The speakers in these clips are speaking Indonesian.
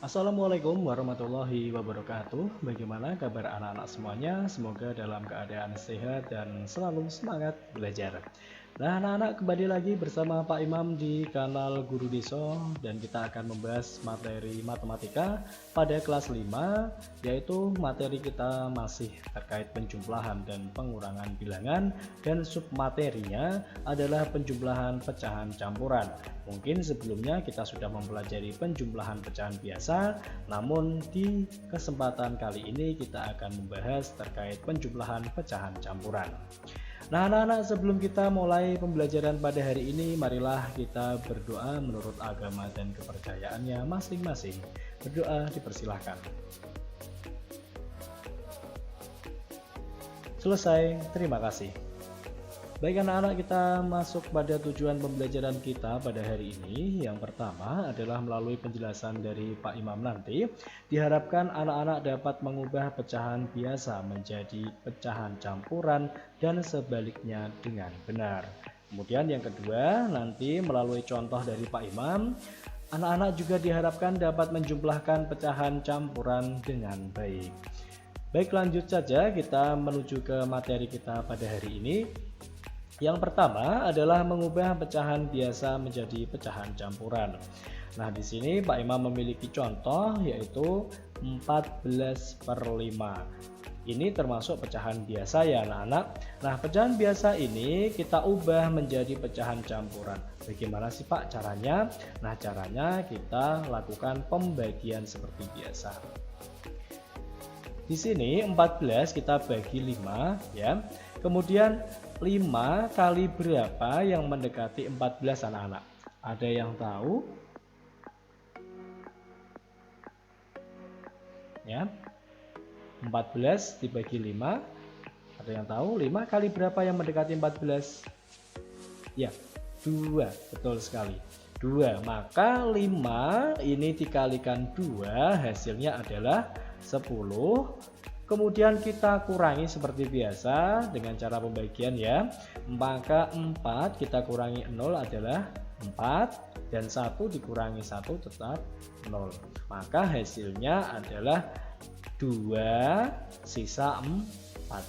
Assalamualaikum warahmatullahi wabarakatuh. Bagaimana kabar anak-anak semuanya? Semoga dalam keadaan sehat dan selalu semangat belajar. Nah, anak-anak, kembali lagi bersama Pak Imam di kanal Guru Deso, dan kita akan membahas materi matematika pada kelas 5, yaitu materi kita masih terkait penjumlahan dan pengurangan bilangan, dan submaterinya adalah penjumlahan pecahan campuran. Mungkin sebelumnya kita sudah mempelajari penjumlahan pecahan biasa, namun di kesempatan kali ini kita akan membahas terkait penjumlahan pecahan campuran. Nah, anak-anak, sebelum kita mulai pembelajaran pada hari ini, marilah kita berdoa menurut agama dan kepercayaannya masing-masing. Berdoa dipersilahkan. Selesai, terima kasih. Baik anak-anak, kita masuk pada tujuan pembelajaran kita pada hari ini. Yang pertama adalah melalui penjelasan dari Pak Imam nanti, diharapkan anak-anak dapat mengubah pecahan biasa menjadi pecahan campuran dan sebaliknya dengan benar. Kemudian yang kedua, nanti melalui contoh dari Pak Imam, anak-anak juga diharapkan dapat menjumlahkan pecahan campuran dengan baik. Baik, lanjut saja kita menuju ke materi kita pada hari ini. Yang pertama adalah mengubah pecahan biasa menjadi pecahan campuran. Nah, di sini Pak Imam memiliki contoh yaitu 14/5. Ini termasuk pecahan biasa ya anak-anak. Nah, pecahan biasa ini kita ubah menjadi pecahan campuran. Bagaimana sih Pak caranya? Nah, caranya kita lakukan pembagian seperti biasa. Di sini 14 kita bagi 5 ya. Kemudian 5 kali berapa yang mendekati 14 anak-anak? Ada yang tahu? Ya. 14 dibagi 5. Ada yang tahu 5 kali berapa yang mendekati 14? Ya, 2. Betul sekali. 2. Maka 5 ini dikalikan 2 hasilnya adalah 10. Kemudian kita kurangi seperti biasa dengan cara pembagian ya. Maka 4 kita kurangi 0 adalah 4, dan 1 dikurangi 1 tetap 0. Maka hasilnya adalah 2 sisa 4.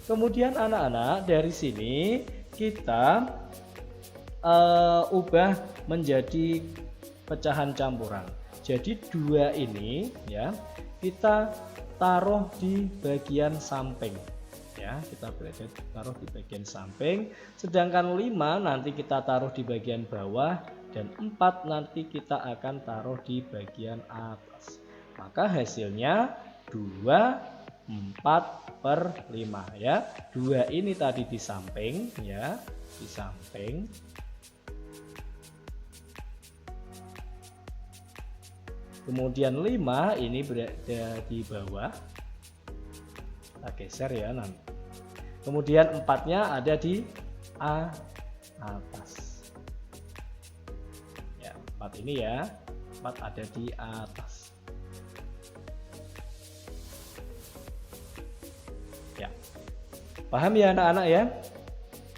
Kemudian anak-anak, dari sini kita ubah menjadi pecahan campuran. Jadi 2 ini ya kita taruh di bagian samping ya, kita taruh di bagian samping, sedangkan 5 nanti kita taruh di bagian bawah, dan 4 nanti kita akan taruh di bagian atas. Maka hasilnya 2 4/5 ya. 2 ini tadi di samping ya, di samping. Kemudian 5 ini berada di bawah. Kita geser ya nanti. Kemudian 4-nya ada di atas. Ya, 4 ini ya. 4 ada di atas. Ya. Paham ya anak-anak ya?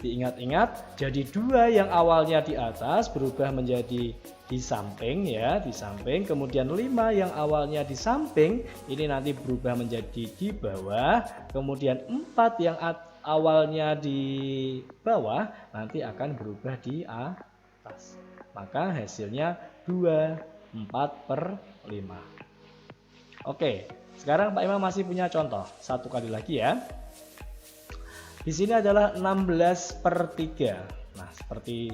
Diingat-ingat, jadi 2 yang awalnya di atas berubah menjadi di samping ya, di samping. Kemudian 5 yang awalnya di samping ini nanti berubah menjadi di bawah. Kemudian 4 yang awalnya di bawah nanti akan berubah di atas. Maka hasilnya 2 4/5. Oke, sekarang Pak Imam masih punya contoh. Satu kali lagi ya. Di sini adalah 16/3. Nah, seperti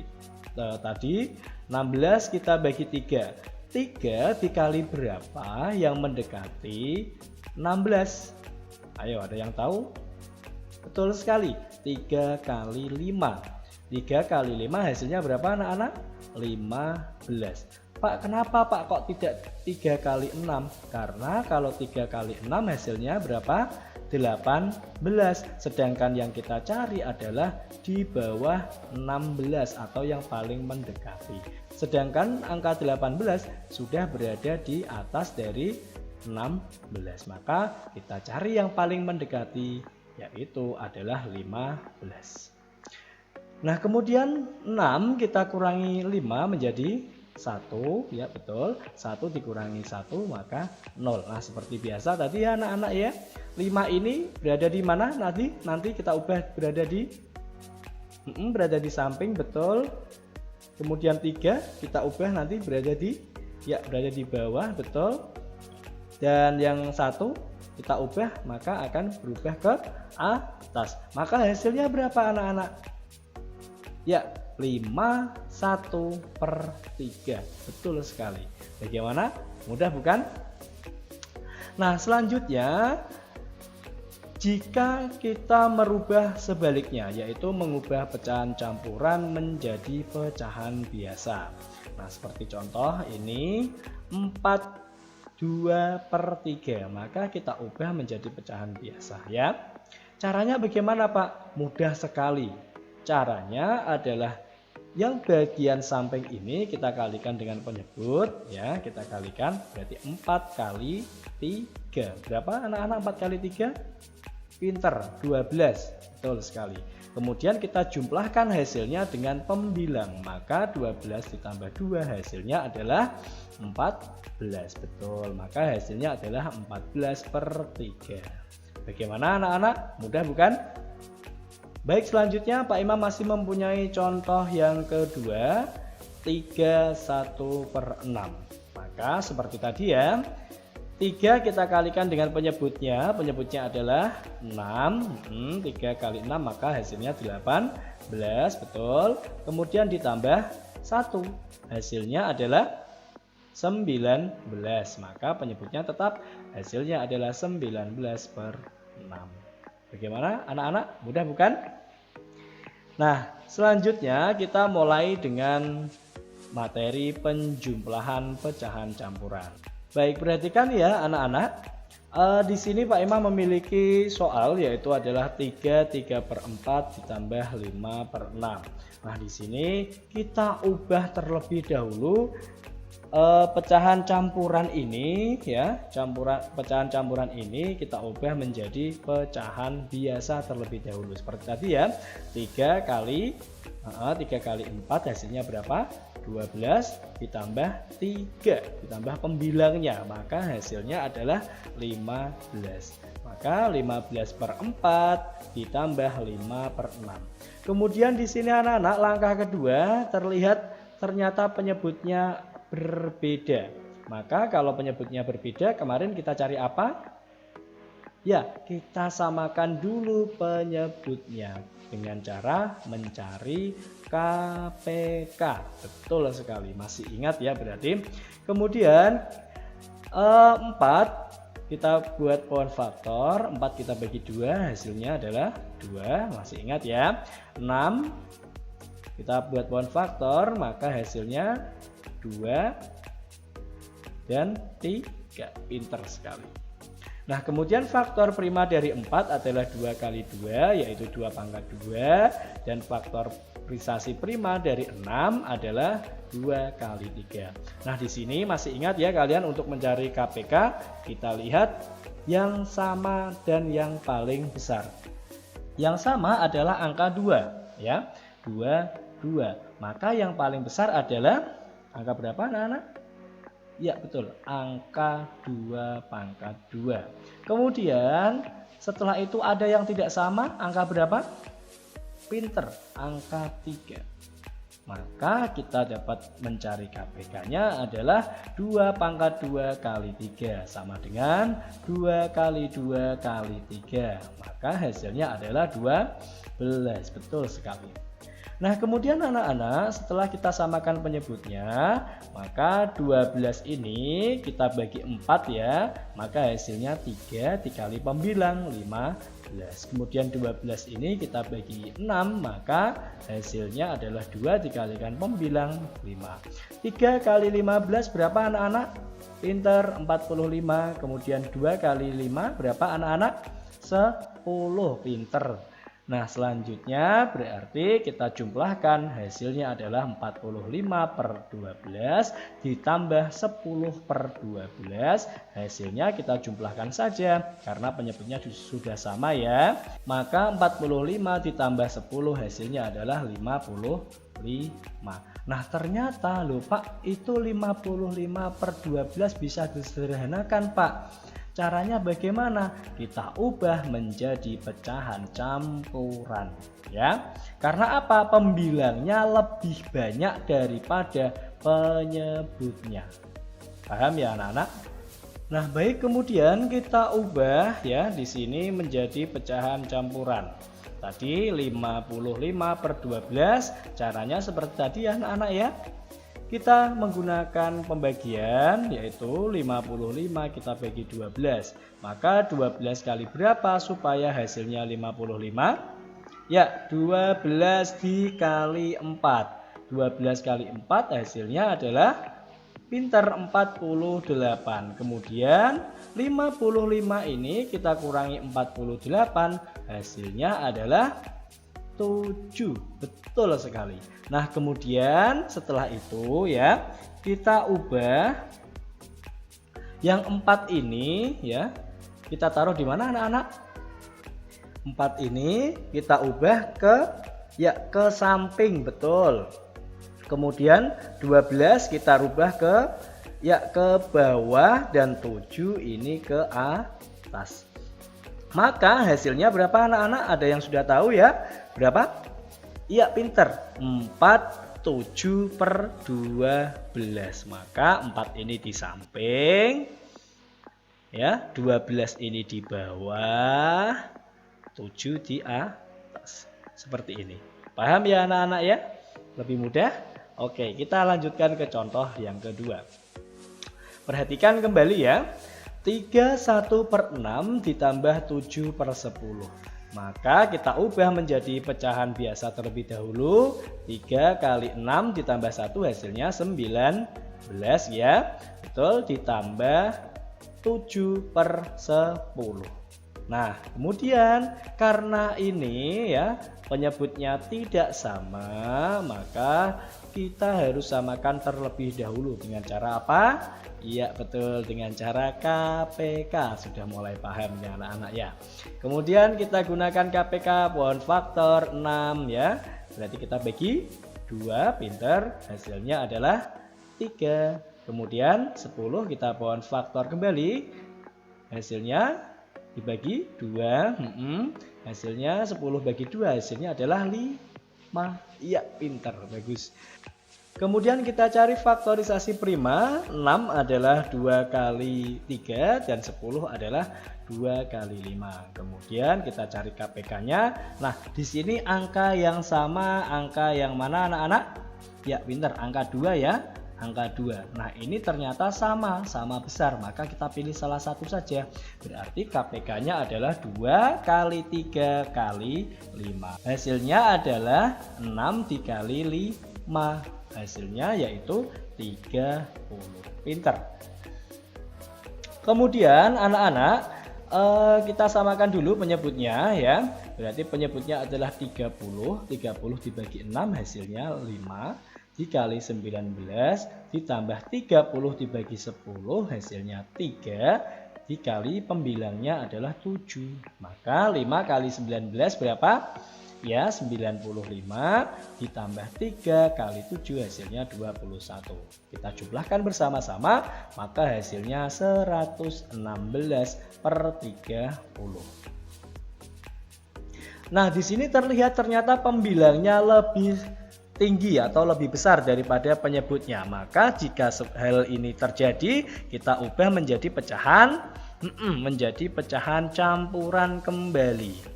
tadi 16 kita bagi 3. 3 dikali berapa yang mendekati 16? Ayo, ada yang tahu? Betul sekali, 3 kali 5. 3 kali 5 hasilnya berapa anak-anak? 15. Pak, kenapa Pak kok tidak 3 kali 6? Karena kalau 3 kali 6 hasilnya berapa? 18. Sedangkan yang kita cari adalah di bawah 16 atau yang paling mendekati. Sedangkan angka 18 sudah berada di atas dari 16. Maka kita cari yang paling mendekati, yaitu adalah 15. Nah, kemudian 6 kita kurangi 5 menjadi 1 ya, betul. 1 dikurangi 1 maka 0. Nah, seperti biasa tadi ya anak-anak ya. 5 ini berada di mana nanti kita ubah berada di samping, betul. Kemudian 3 kita ubah nanti berada di bawah, betul. Dan yang 1 kita ubah maka akan berubah ke atas. Maka hasilnya berapa anak-anak? Ya, 5/1/3. Betul sekali. Bagaimana? Mudah bukan? Nah, selanjutnya jika kita merubah sebaliknya, yaitu mengubah pecahan campuran menjadi pecahan biasa. Nah, seperti contoh ini 4/2/3, maka kita ubah menjadi pecahan biasa ya. Caranya bagaimana Pak? Mudah sekali. Caranya adalah yang bagian samping ini kita kalikan dengan penyebut ya, kita kalikan berarti 4 kali 3. Berapa anak-anak 4 kali 3? Pinter, 12. Betul sekali. Kemudian kita jumlahkan hasilnya dengan pembilang, maka 12 ditambah 2 hasilnya adalah 14. Betul, maka hasilnya adalah 14/3. Bagaimana anak-anak? Mudah bukan? Baik, selanjutnya Pak Imam masih mempunyai contoh yang kedua, 3/1/6. Maka seperti tadi ya, 3 kita kalikan dengan penyebutnya adalah 6. 3 kali 6 maka hasilnya 18, betul. Kemudian ditambah 1, hasilnya adalah 19, maka penyebutnya tetap hasilnya adalah 19/6. Bagaimana anak-anak? Mudah bukan? Nah, selanjutnya kita mulai dengan materi penjumlahan pecahan campuran. Baik, perhatikan ya anak-anak. Di sini Pak Imam memiliki soal yaitu adalah 3/4 ditambah 5/6. Nah, di sini kita ubah terlebih dahulu pecahan campuran ini ya, pecahan campuran ini kita ubah menjadi pecahan biasa terlebih dahulu. Seperti tadi ya, 3 kali 4 hasilnya berapa? 12 ditambah 3 ditambah pembilangnya, maka hasilnya adalah 15. Maka 15/4 ditambah 5/6. Kemudian di sini anak-anak langkah kedua terlihat ternyata penyebutnya berbeda. Maka kalau penyebutnya berbeda, kemarin kita cari apa? Ya, kita samakan dulu penyebutnya dengan cara mencari KPK. Betul sekali, masih ingat ya berarti. Kemudian 4 kita buat pohon faktor, 4 kita bagi 2 hasilnya adalah 2, masih ingat ya. 6 kita buat pohon faktor maka hasilnya 2 dan 3. Pinter sekali. Nah, kemudian faktor prima dari 4 adalah 2 kali 2 yaitu 2/2, dan faktor prisasi prima dari 6 adalah 2 kali 3. Nah, di sini masih ingat ya kalian untuk mencari KPK kita lihat yang sama dan yang paling besar. Yang sama adalah angka 2 ya. 2. Maka yang paling besar adalah angka berapa anak-anak? Ya betul, angka 2/2. Kemudian setelah itu ada yang tidak sama, angka berapa? Pinter, angka 3. Maka kita dapat mencari KPK-nya adalah 2/2 kali 3 sama dengan 2 kali 2 kali 3. Maka hasilnya adalah 12. Betul sekali. Nah, kemudian anak-anak setelah kita samakan penyebutnya, maka 12 ini kita bagi 4 ya, maka hasilnya 3 dikali pembilang 15. Kemudian 12 ini kita bagi 6, maka hasilnya adalah 2 dikalikan pembilang 5. 3 kali 15 berapa anak-anak? Pinter, 45. Kemudian 2 kali 5 berapa anak-anak? 10. Pinter. Nah, selanjutnya berarti kita jumlahkan, hasilnya adalah 45 per 12 ditambah 10 per 12. Hasilnya kita jumlahkan saja karena penyebutnya sudah sama ya. Maka 45 ditambah 10 hasilnya adalah 55. Nah, ternyata loh Pak, itu 55 per 12 bisa disederhanakan Pak. Caranya bagaimana? Kita ubah menjadi pecahan campuran ya. Karena apa? Pembilangnya lebih banyak daripada penyebutnya. Paham ya anak-anak? Nah, baik, kemudian kita ubah ya di sini menjadi pecahan campuran. Tadi 55 per 12, caranya seperti tadi ya anak-anak ya. Kita menggunakan pembagian yaitu 55 kita bagi 12. Maka 12 kali berapa supaya hasilnya 55? Ya, 12 dikali 4. 12 kali 4 hasilnya adalah pinter 48. Kemudian 55 ini kita kurangi 48, hasilnya adalah 7. Betul sekali. Nah, kemudian setelah itu ya, kita ubah yang 4 ini ya. Kita taruh di mana anak-anak? 4 ini kita ubah ke samping, betul. Kemudian 12 kita rubah ke bawah dan 7 ini ke atas. Maka hasilnya berapa anak-anak? Ada yang sudah tahu ya? Berapa? Iya, pinter. 47 per 12. Maka 4 ini di samping. Ya, 12 ini di bawah. 7 di atas. Seperti ini. Paham ya anak-anak ya? Lebih mudah? Oke, kita lanjutkan ke contoh yang kedua. Perhatikan kembali ya. 31 per 6 ditambah 7 per 10. Maka kita ubah menjadi pecahan biasa terlebih dahulu. 3 kali 6 ditambah 1 hasilnya 19 ya. Betul, ditambah 7 per 10. Nah, kemudian karena ini ya penyebutnya tidak sama, maka kita harus samakan terlebih dahulu dengan cara apa? Iya, betul, dengan cara KPK. Sudah mulai paham ya anak-anak ya. Kemudian kita gunakan KPK pohon faktor 6 ya. Berarti kita bagi 2, pinter. Hasilnya adalah 3. Kemudian 10 kita pohon faktor kembali. Hasilnya dibagi 2. Hasilnya 10 bagi 2, hasilnya adalah 5. Iya, pinter, bagus. Kemudian kita cari faktorisasi prima. 6 adalah 2 kali 3 dan 10 adalah 2 kali 5. Kemudian kita cari KPK-nya. Nah, di sini angka yang sama, angka yang mana anak-anak? Ya, pinter, angka 2 ya. Angka 2. Nah, ini ternyata sama besar. Maka kita pilih salah satu saja. Berarti KPK-nya adalah 2 kali 3 kali 5. Hasilnya adalah 6 dikali 5. Hasilnya yaitu 30. Pinter. Kemudian anak-anak kita samakan dulu penyebutnya ya. Berarti penyebutnya adalah 30. 30 dibagi 6 hasilnya 5. Dikali 19 ditambah 30 dibagi 10 hasilnya 3. Dikali pembilangnya adalah 7. Maka 5 kali 19 berapa? Ya, 95 ditambah 3 kali 7 hasilnya 21. Kita jumlahkan bersama-sama, maka hasilnya 116 per 30. Nah, di sini terlihat ternyata pembilangnya lebih tinggi atau lebih besar daripada penyebutnya. Maka jika hal ini terjadi, kita ubah menjadi pecahan campuran kembali.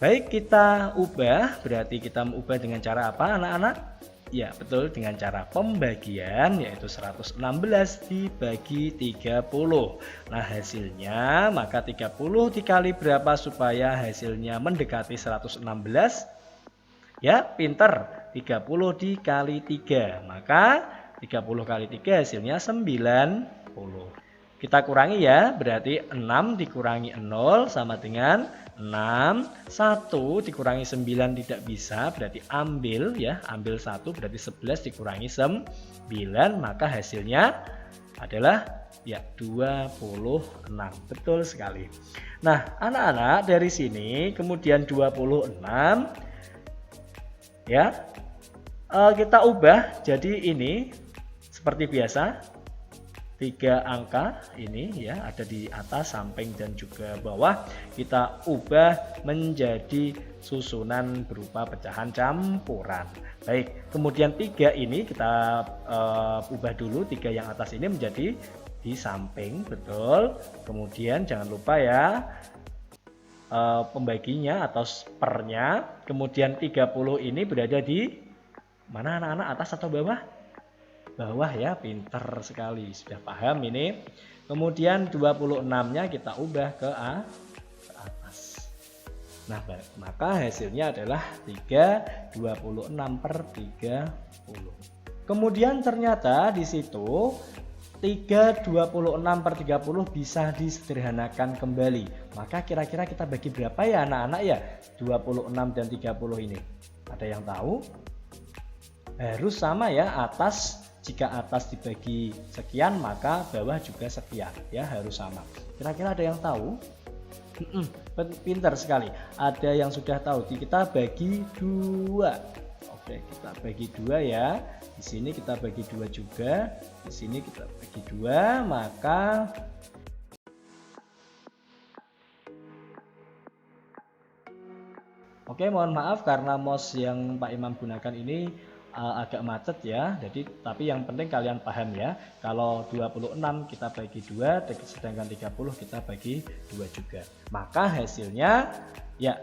Baik, kita ubah, berarti kita ubah dengan cara apa anak-anak? Ya, betul, dengan cara pembagian, yaitu 116 dibagi 30. Nah, hasilnya, maka 30 dikali berapa supaya hasilnya mendekati 116? Ya, pinter, 30 dikali 3. Maka 30 kali 3 hasilnya 90. Kita kurangi ya, berarti 6 dikurangi 0 sama dengan 6. 1 dikurangi 9 tidak bisa, berarti ambil ya, ambil 1 berarti 11 dikurangi 9, maka hasilnya adalah ya 26. Betul sekali. Nah, anak-anak dari sini kemudian 26 ya. Kita ubah jadi ini seperti biasa. 3 angka ini ya ada di atas, samping dan juga bawah, kita ubah menjadi susunan berupa pecahan campuran. Baik, kemudian 3 ini kita ubah dulu, 3 yang atas ini menjadi di samping, betul. Kemudian jangan lupa ya pembaginya atau pernya. Kemudian 30 ini berada di mana anak-anak, atas atau bawah? Bawah ya, pinter sekali, sudah paham ini. Kemudian 26-nya kita ubah ke atas. Nah, maka hasilnya adalah 3/26/30. Kemudian ternyata di situ 3/26/30 bisa disederhanakan kembali. Maka kira-kira kita bagi berapa ya anak-anak ya? 26 dan 30 ini. Ada yang tahu? Harus sama ya, atas. Jika atas dibagi sekian maka bawah juga sekian ya, harus sama. Kira-kira ada yang tahu? Pintar sekali. Ada yang sudah tahu. Kita bagi 2. Oke, kita bagi 2 ya. Di sini kita bagi 2 juga. Di sini kita bagi 2, maka oke, mohon maaf karena mouse yang Pak Imam gunakan ini agak macet ya. Jadi tapi yang penting kalian paham ya. Kalau 26 kita bagi 2, sedangkan 30 kita bagi 2 juga. Maka hasilnya ya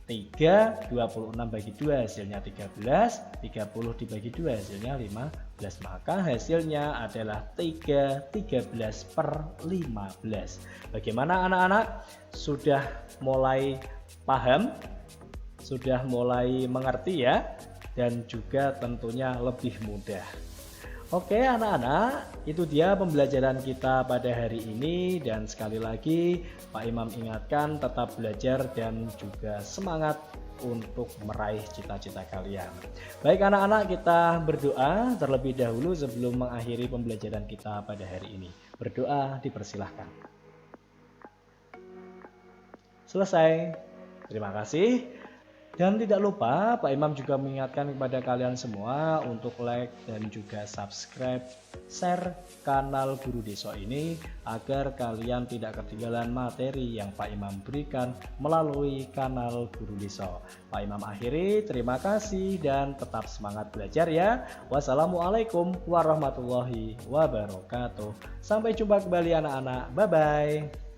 3, 26 bagi 2 hasilnya 13, 30 dibagi 2 hasilnya 15. Maka hasilnya adalah 13/15. Bagaimana anak-anak? Sudah mulai paham? Sudah mulai mengerti ya? Dan juga tentunya lebih mudah. Oke anak-anak, itu dia pembelajaran kita pada hari ini. Dan sekali lagi Pak Imam ingatkan, tetap belajar dan juga semangat untuk meraih cita-cita kalian. Baik anak-anak, kita berdoa terlebih dahulu sebelum mengakhiri pembelajaran kita pada hari ini. Berdoa dipersilahkan. Selesai. Terima kasih. Dan tidak lupa Pak Imam juga mengingatkan kepada kalian semua untuk like dan juga subscribe, share kanal Guru Deso ini agar kalian tidak ketinggalan materi yang Pak Imam berikan melalui kanal Guru Deso. Pak Imam akhiri, terima kasih dan tetap semangat belajar ya. Wassalamualaikum warahmatullahi wabarakatuh. Sampai jumpa kembali anak-anak. Bye-bye.